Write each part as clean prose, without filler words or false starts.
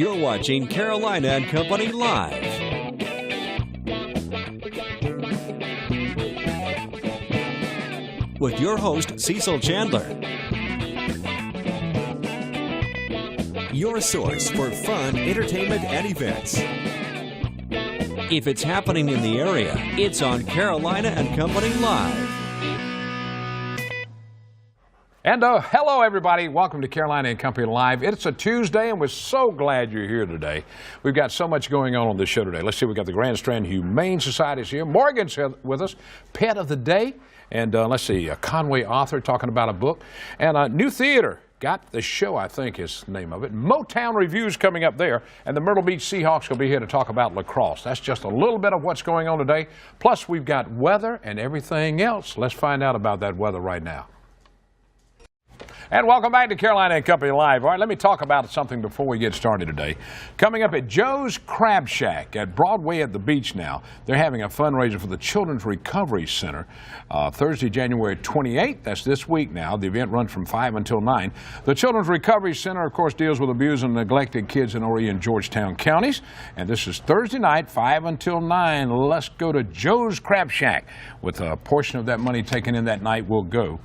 You're watching Carolina and Company Live. With your host, Cecil Chandler. Your source for fun, entertainment, and events. If it's happening in the area, it's on Carolina and Company Live. And hello, everybody. Welcome to Carolina and Company Live. It's a Tuesday, and we're so glad you're here today. We've got so much going on this show today. Let's see, we've got the Grand Strand Humane Society here. Morgan's here with us, Pet of the Day. And let's see, a Conway author talking about a book. And a new theater. Got the Show, I think is the name of it. Motown Review's coming up there. And the Myrtle Beach Seahawks will be here to talk about lacrosse. That's just a little bit of what's going on today. Plus, we've got weather and everything else. Let's find out about that weather right now. And welcome back to Carolina and Company Live. All right, let me talk about something before we get started today. Coming up at Joe's Crab Shack at Broadway at the beach now, they're having a fundraiser for the Children's Recovery Center. Thursday, January 28th, that's this week now. The event runs from 5 until 9. The Children's Recovery Center, of course, deals with abused and neglected kids in Horry and Georgetown counties. And this is Thursday night, 5 until 9. Let's go to Joe's Crab Shack. With a portion of that money taken in that night will go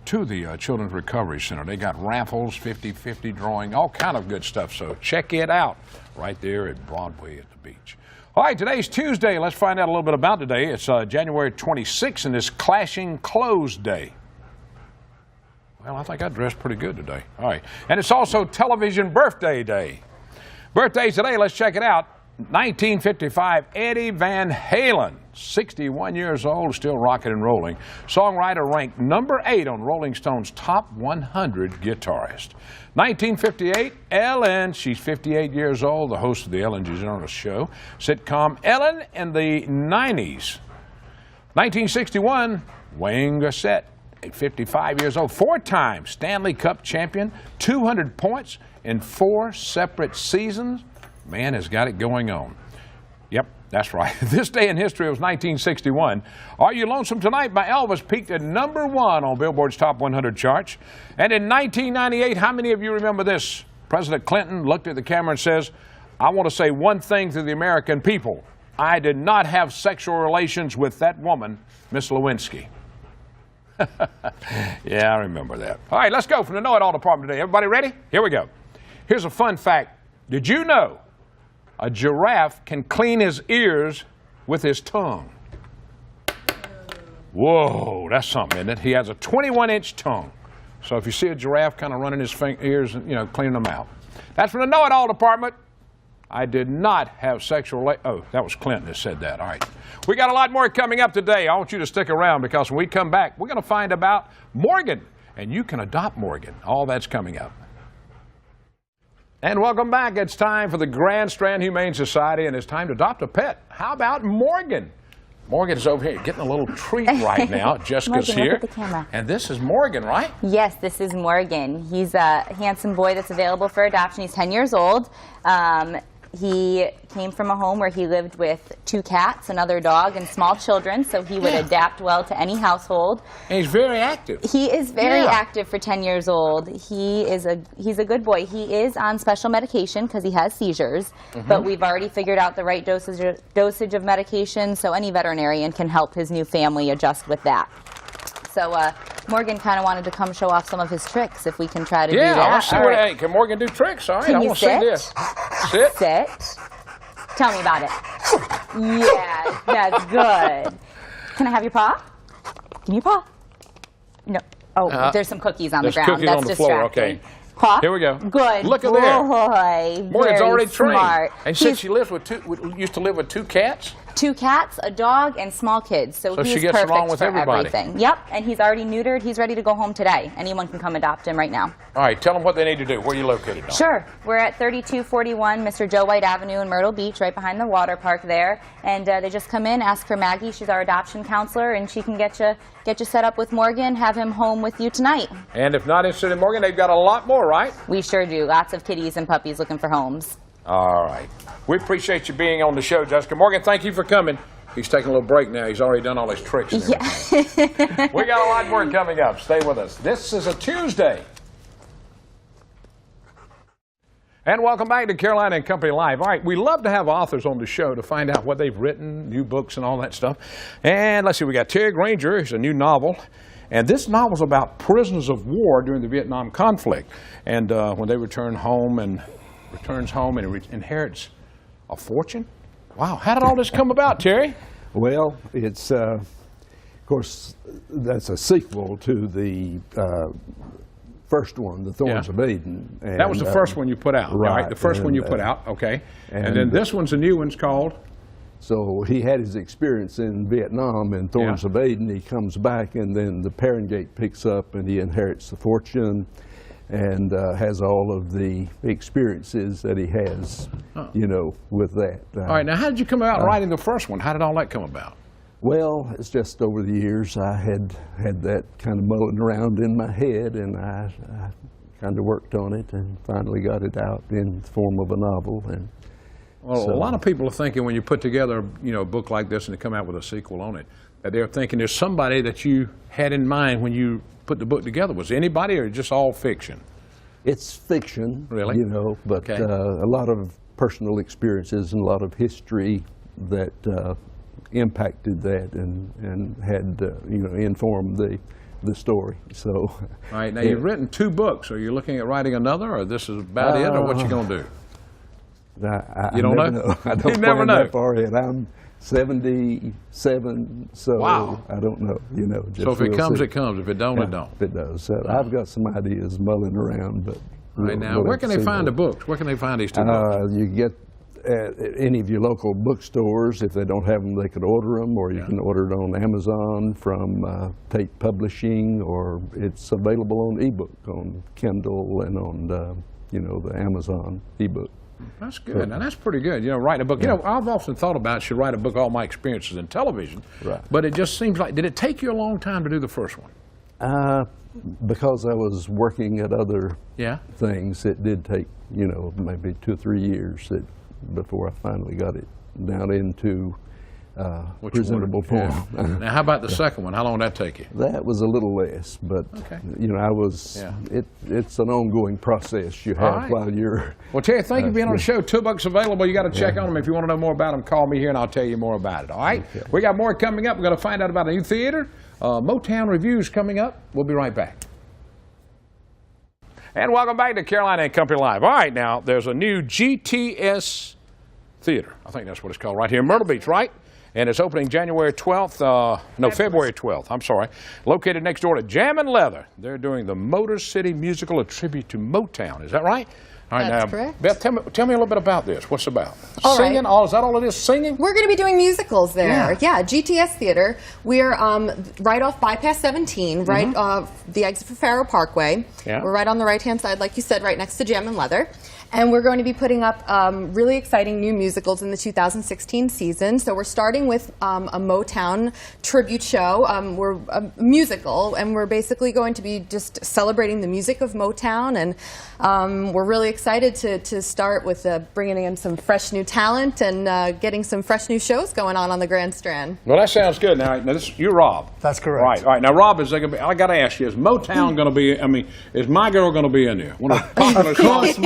to the Children's Recovery Center. They got raffles, 50-50 drawing, all kind of good stuff. So check it out right there at Broadway at the beach. All right, today's Tuesday. Let's find out a little bit about today. It's January 26th, and it's Clashing Clothes Day. Well, I think I dressed pretty good today. All right, and it's also Television Birthday Day. Birthdays today, let's check it out. 1955, Eddie Van Halen, 61 years old, still rocking and rolling. Songwriter ranked number 8 on Rolling Stone's Top 100 Guitarist. 1958, Ellen, she's 58 years old, the host of the Ellen DeGeneres Show. Sitcom Ellen in the 90s. 1961, Wayne Gossett, 55 years old, 4-time Stanley Cup champion, 200 points in 4 separate seasons. Man has got it going on. Yep, that's right. This day in history was 1961. Are You Lonesome Tonight by Elvis peaked at number 1 on Billboard's Top 100 charts. And in 1998, how many of you remember this? President Clinton looked at the camera and says, I want to say one thing to the American people. I did not have sexual relations with that woman, Miss Lewinsky. Yeah, I remember that. All right, let's go from the Know It All department today. Everybody ready? Here we go. Here's a fun fact. Did you know a giraffe can clean his ears with his tongue? Whoa, that's something, isn't it? He has a 21-inch tongue. So if you see a giraffe kind of running his ears, cleaning them out. That's from the Know It All department. I did not have sexual oh, that was Clinton that said that. All right. We got a lot more coming up today. I want you to stick around because when we come back, we're going to find about Morgan. And you can adopt Morgan. All that's coming up. And welcome back. It's time for the Grand Strand Humane Society, and it's time to adopt a pet. How about Morgan? Morgan is over here getting a little treat right now. Jessica's Morgan, here. look at the camera. And this is Morgan, right? Yes, this is Morgan. He's a handsome boy that's available for adoption. He's 10 years old. He came from a home where he lived with 2 cats, another dog, and small children, so he would adapt well to any household. And he's very active. He is very active for 10 years old. He's a good boy. He is on special medication because he has seizures, but we've already figured out the right dosage of medication, so any veterinarian can help his new family adjust with that. So Morgan kind of wanted to come show off some of his tricks if we can try to do that. Yeah, let's see what, hey, can Morgan do tricks? All right, I want to see this. Sit. Sit. Tell me about it. Yeah, that's good. Can I have your paw? Give me your paw. No. Oh, there's some cookies on the ground. Cookies that's on the distracting. floor. Okay. Paw? Here we go. Good. Look at boy. there. Morgan's already smart. trained. And since she lives with used to live with 2 cats? 2 cats, a dog, and small kids. So he's she gets perfect along with for everybody. everything. Yep, and he's already neutered. He's ready to go home today. Anyone can come adopt him right now. All right, tell them what they need to do. Where are you located, Dawn? Sure. We're at 3241 Mr. Joe White Avenue in Myrtle Beach, right behind the water park there. And they just come in, ask for Maggie. She's our adoption counselor, and she can get you set up with Morgan, have him home with you tonight. And if not interested in Morgan, they've got a lot more, right? We sure do. Lots of kitties and puppies looking for homes. All right. We appreciate you being on the show, Jessica. Morgan, thank you for coming. He's taking a little break now. He's already done all his tricks. And everything. We got a lot more coming up. Stay with us. This is a Tuesday. And welcome back to Carolina and Company Live. All right, we love to have authors on the show to find out what they've written, new books and all that stuff. And let's see, we got Terry Granger, it's a new novel. And this novel's about prisoners of war during the Vietnam conflict. And when they returns home and inherits a fortune. Wow, how did all this come about, Terry? Well, it's, of course, that's a sequel to the first one, The Thorns of Eden. And, that was the first one you put out, right? The first one you put out, okay. And then this one's a new one's called? So he had his experience in Vietnam in Thorns of Eden. He comes back, and then the Parent Gate picks up, and he inherits the fortune and has all of the experiences that he has, you know, with that. All right, now how did you come about writing the first one? How did all that come about? Well, it's just over the years I had that kind of mulling around in my head, and I kind of worked on it and finally got it out in the form of a novel. And well, so, a lot of people are thinking when you put together, you know, a book like this and to come out with a sequel on it, that they're thinking there's somebody that you had in mind when you put the book together. Was anybody or just all fiction? It's fiction, really, you know, but a lot of personal experiences and a lot of history that impacted that and had you know, informed the story. So, all right, now you've written 2 books. Are you looking at writing another, or this is about it, or what you gonna do? I you don't know? I don't you never know. That far ahead. I'm 77, so I don't know. You know. Just so if it comes, see. it comes. If it don't, it don't. If it does. So I've got some ideas mulling around, but right now, where can they find the books? Where can they find these 2 books? You get at any of your local bookstores. If they don't have them, they could order them, or you can order it on Amazon from Tate Publishing, or it's available on ebook on Kindle and on you know, the Amazon ebook. That's good. Now that's pretty good. You know, writing a book. You know, I've often thought about should write a book, all my experiences in television. Right. But it just seems like, did it take you a long time to do the first one? Because I was working at other things, it did take, you know, maybe 2 or 3 years before I finally got it down into presentable form. Now, how about the second one? How long did that take you? That was a little less, but you know, I was. It's an ongoing process you have while you're. Well, Terry, thank you for being on the show. 2 books available. You got to check on them. If you want to know more about them, call me here and I'll tell you more about it. All right. Okay. We got more coming up. We're going to find out about a new theater. Motown reviews coming up. We'll be right back. And welcome back to Carolina and Company Live. All right, now there's a new GTS theater. I think that's what it's called right here in Myrtle Beach, right? And it's opening January 12th, February 12th, I'm sorry. Located next door to Jam and Leather. They're doing the Motor City Musical, a tribute to Motown. Is that right? All right, That's now, correct. Beth, tell me a little bit about this. What's it about? All singing? right. Is that all it is, singing? We're going to be doing musicals there. Yeah, GTS Theater. We're right off Bypass 17, right off the exit for Faro Parkway. Yeah. We're right on the right-hand side, like you said, right next to Jam and Leather. And we're going to be putting up really exciting new musicals in the 2016 season. So we're starting with a Motown tribute show. We're a musical, and we're basically going to be just celebrating the music of Motown. And we're really excited to start with bringing in some fresh new talent and getting some fresh new shows going on the Grand Strand. Well, that sounds good. Now you're Rob. That's correct. Right. All right. Now, Rob, I got to ask you, is Motown going to be, is My Girl going to be in there? One of the popular songs from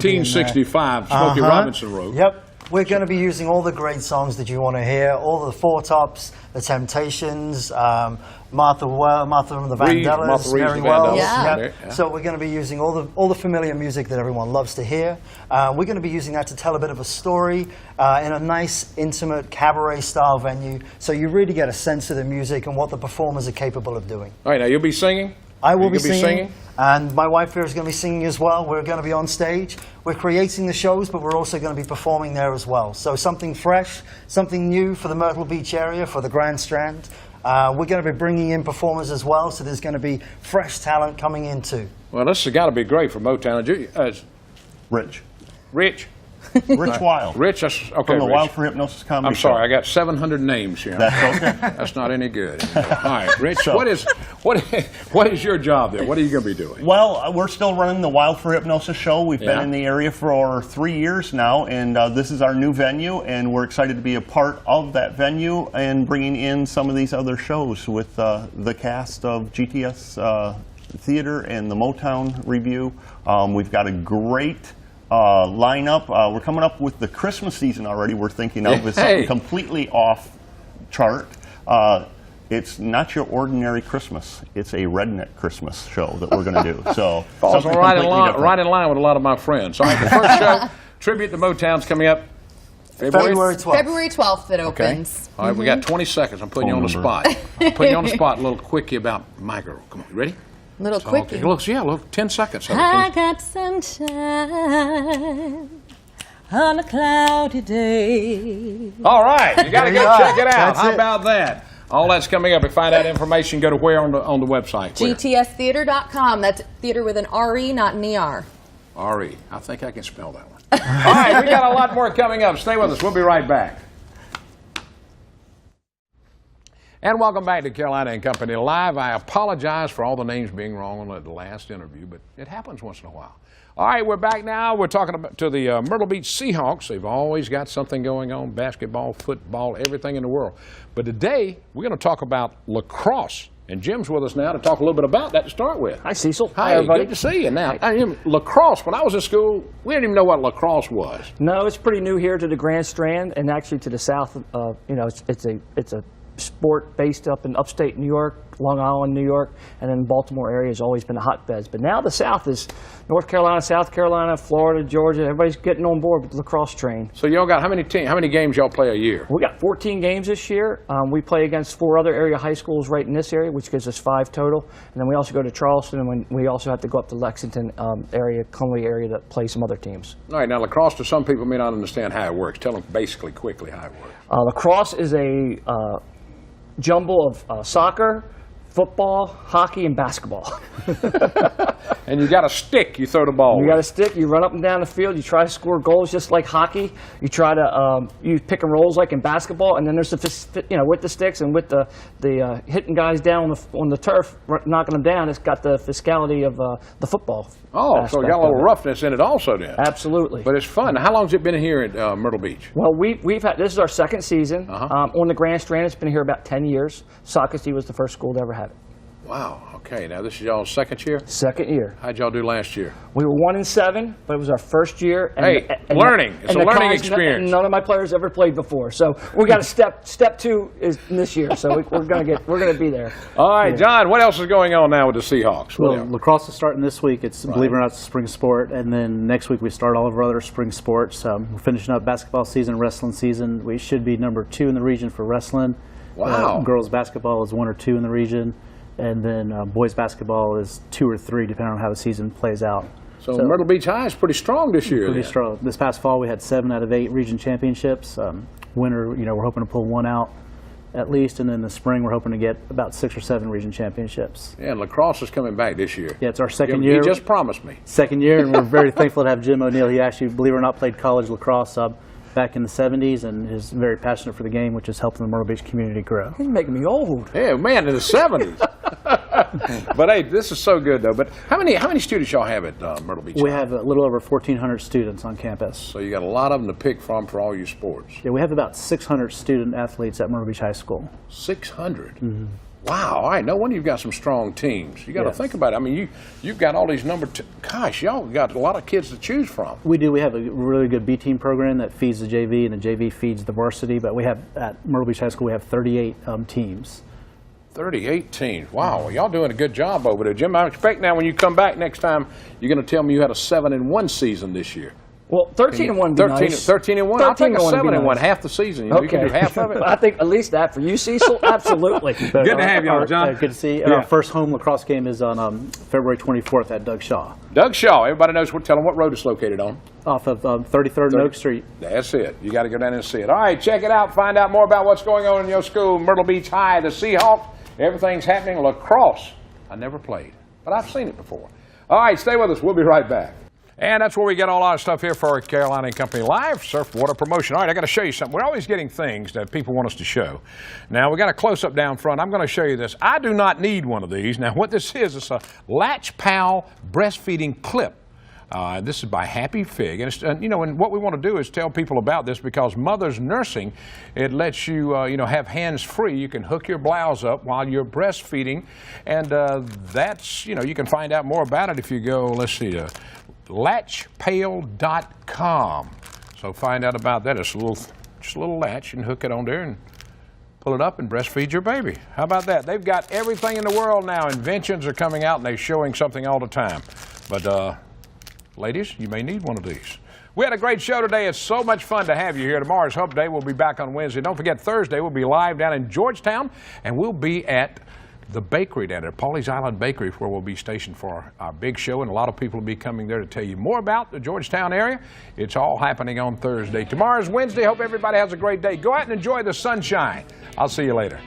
1965, Smokey Robinson wrote. Yep. We're going to be using all the great songs that you want to hear, all the Four Tops, the Temptations, Martha and the Vandellas, Mary Wells. Yeah. So we're going to be using all the familiar music that everyone loves to hear. We're going to be using that to tell a bit of a story in a nice, intimate, cabaret-style venue, so you really get a sense of the music and what the performers are capable of doing. All right, now you'll be singing? I will be singing, and my wife here is going to be singing as well. We're going to be on stage. We're creating the shows, but we're also going to be performing there as well. So something fresh, something new for the Myrtle Beach area, for the Grand Strand. We're going to be bringing in performers as well, so there's going to be fresh talent coming in too. Well, this has got to be great for Motown. Rich. Rich? Rich Wild. Rich, okay. From the Rich. Wild for Hypnosis Comedy I'm sorry, Show. I got 700 names here. That's okay. That's not any good. All right, Rich, what is your job there? What are you going to be doing? Well, we're still running the Wild for Hypnosis show. We've been in the area for 3 years now, and this is our new venue, and we're excited to be a part of that venue and bringing in some of these other shows with the cast of GTS Theater and the Motown Review. We've got a great lineup. We're coming up with the Christmas season already. We're thinking of is something completely off chart. It's not your ordinary Christmas. It's a redneck Christmas show that we're going to do. So falls right in line with a lot of my friends. All right, the first show, Tribute to Motown's coming up February 12th. February 12th it opens. All right, we got 20 seconds. I'm putting you on the spot. I'm putting you on the spot a little quickie about my girl. Come on, you ready? Little quickie. Look, yeah, look, 10 seconds. I got sunshine on a cloudy day. All right, you got to go check it out. That's How it. about that? All that's coming up. If you find out information, go to where on the website? Where? GTStheater.com. That's theater with an R-E, not an E-R. R-E. I think I can spell that one. All right, we got a lot more coming up. Stay with us. We'll be right back. And welcome back to Carolina and Company Live. I apologize for all the names being wrong on the last interview, but it happens once in a while. All right, we're back now. We're talking to the Myrtle Beach Seahawks. They've always got something going on, basketball, football, everything in the world. But today, we're going to talk about lacrosse. And Jim's with us now to talk a little bit about that to start with. Hi, Cecil. Hi, everybody. good to see you. Now, lacrosse, when I was in school, we didn't even know what lacrosse was. No, it's pretty new here to the Grand Strand and actually to the south. It's a sport based up in upstate New York, Long Island, New York, and then Baltimore area has always been the hotbeds. But now the South is North Carolina, South Carolina, Florida, Georgia. Everybody's getting on board with the lacrosse train. So y'all got how many games y'all play a year? We got 14 games this year. We play against 4 other area high schools right in this area, which gives us 5 total. And then we also go to Charleston, and we also have to go up to Lexington area, Conway area, to play some other teams. All right, now lacrosse, to some people may not understand how it works. Tell them basically, quickly how it works. Lacrosse is a jumble of soccer, football, hockey, and basketball. And you got a stick you throw the ball You with. got a stick, you run up and down the field, you try to score goals just like hockey. You try to use pick and rolls like in basketball, and then there's with the sticks and with the hitting guys down on the turf, knocking them down. It's got the physicality of the football. Oh, so you got a little roughness in it also then. Absolutely. But it's fun. How long has it been here at Myrtle Beach? Well, we've had, this is our 2nd season. On the Grand Strand, it's been here about 10 years. Socastee was the first school to ever have it. Wow. Okay. Now this is y'all's 2nd year? 2nd year. How'd y'all do last year? We were 1-7, but it was our first year. Hey, learning. It's a learning experience. None of my players ever played before, so we got a step 2 is this year. So we're gonna be there. All right, John. What else is going on now with the Seahawks? Well, lacrosse is starting this week. It's believe it or not, it's a spring sport, and then next week we start all of our other spring sports. We're finishing up basketball season, wrestling season. We should be number 2 in the region for wrestling. Wow. Girls basketball is 1 or 2 in the region. And then boys basketball is 2 or 3, depending on how the season plays out. So Myrtle Beach High is pretty strong this year. Pretty strong. This past fall, we had 7 out of 8 region championships. Winter, we're hoping to pull 1 out at least, and then the spring, we're hoping to get about 6 or 7 region championships. Yeah, and lacrosse is coming back this year. Yeah, it's our 2nd year. He just promised me. 2nd year, and we're very thankful to have Jim O'Neill. He actually, believe it or not, played college lacrosse back in the 70s and is very passionate for the game, which is helping the Myrtle Beach community grow. He's making me old. Yeah, man, in the 70s. But hey, this is so good though. But how many students y'all have at Myrtle Beach? We have a little over 1,400 students on campus. So you got a lot of them to pick from for all your sports. Yeah, we have about 600 student athletes at Myrtle Beach High School. 600. Mm-hmm. Wow! All right, no wonder you've got some strong teams. You got to Yes. think about it. I mean, you've got all these gosh, y'all got a lot of kids to choose from. We do. We have a really good B team program that feeds the JV, and the JV feeds the varsity. But we have at Myrtle Beach High School, we have 38 teams. 38 teams. Wow, well, y'all doing a good job over there, Jim. I expect now when you come back next time, you're going to tell me you had a 7-1 season this year. Well, 13-1 would be 13-1. nice. 13-1. I'll take a 7-1, nice. half the season. You can do half of it. I think at least that for you, Cecil. Absolutely. Good to have y'all, John. Good to see you. Yeah. Our first home lacrosse game is on February 24th at Doug Shaw. Doug Shaw. Everybody knows. Tell them what road it's located on. Off of 33rd and Oak Street. That's it. You got to go down and see it. All right, check it out. Find out more about what's going on in your school. Myrtle Beach High, the Seahawks. Everything's happening. Lacrosse. I never played, but I've seen it before. All right, stay with us. We'll be right back. And that's where we get all our stuff here for our Carolina and Company Live, Surf Water Promotion. All right, I got to show you something. We're always getting things that people want us to show. Now, we got a close-up down front. I'm going to show you this. I do not need one of these. Now, what this is, it's a Latch Pal breastfeeding clip. This is by Happy Fig, and and what we want to do is tell people about this because Mother's Nursing, it lets you, have hands free. You can hook your blouse up while you're breastfeeding, and that's, you can find out more about it if you go. Let's see, latchpail.com. So find out about that. It's just a little latch. You can hook it on there and pull it up and breastfeed your baby. How about that? They've got everything in the world now. Inventions are coming out and they're showing something all the time. But ladies, you may need one of these. We had a great show today. It's so much fun to have you here. Tomorrow's Hump Day. We'll be back on Wednesday. Don't forget, Thursday we'll be live down in Georgetown, and we'll be at the bakery down at Pawleys Island Bakery, where we'll be stationed for our big show, and a lot of people will be coming there to tell you more about the Georgetown area. It's all happening on Thursday. Tomorrow's Wednesday. Hope everybody has a great day. Go out and enjoy the sunshine. I'll see you later.